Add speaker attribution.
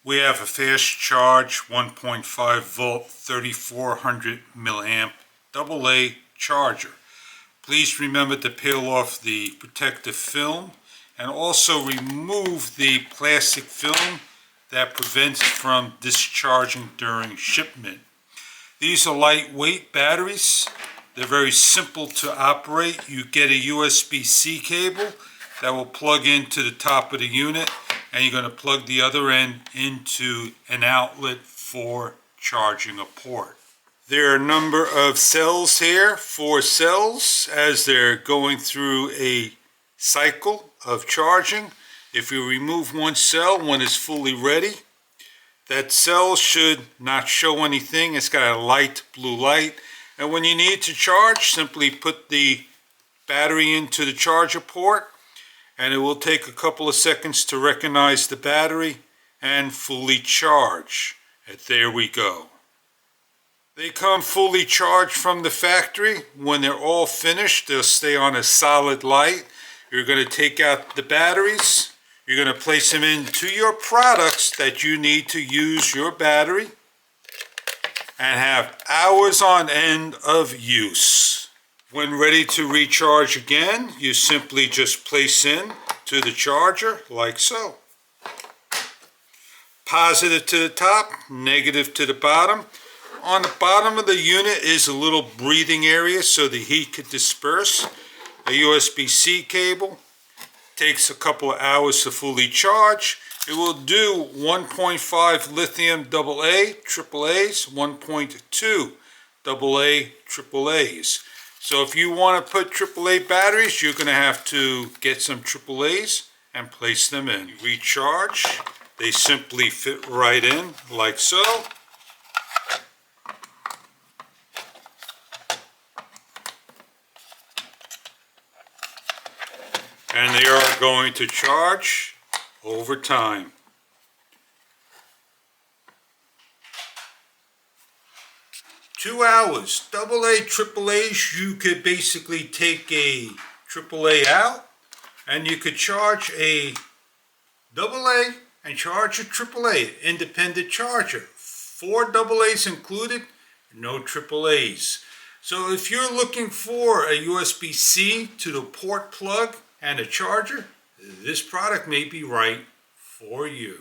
Speaker 1: We have a fast charge 1.5 volt 3400 milliamp AA charger. Please remember to peel off the protective film and also remove the plastic film that prevents it from discharging during shipment. These are lightweight batteries. They're very simple to operate. You get a USB-C cable that will plug into the top of the unit, and you're going to plug the other end into an outlet for charging a port. There are a number of cells here, 4 cells, as they're going through a cycle of charging. If you remove one cell when it's fully ready, that cell should not show anything. It's got a light blue light. And when you need to charge, simply put the battery into the charger port, and it will take a couple of seconds to recognize the battery and fully charge. And there we go. They come fully charged from the factory. When they're all finished, they'll stay on a solid light. You're going to take out the batteries. You're going to place them into your products that you need to use your battery and have hours on end of use. When ready to recharge again, you simply just place in to the charger like so. Positive to the top, negative to the bottom. On the bottom of the unit is a little breathing area so the heat could disperse. A USB-C cable. Takes a couple of hours to fully charge. It will do 1.5 lithium AA, AAAs, 1.2 AA, AAAs. So if you want to put AAA batteries, you're going to have to get some AAAs and place them in. Recharge. They simply fit right in like so. And they are going to charge over time. Two hours, AA, AAAs, you could basically take a AAA out and you could charge a AA and charge a AAA, independent charger. 4 AAs included, no AAAs. So if you're looking for a USB-C to the port plug and a charger, this product may be right for you.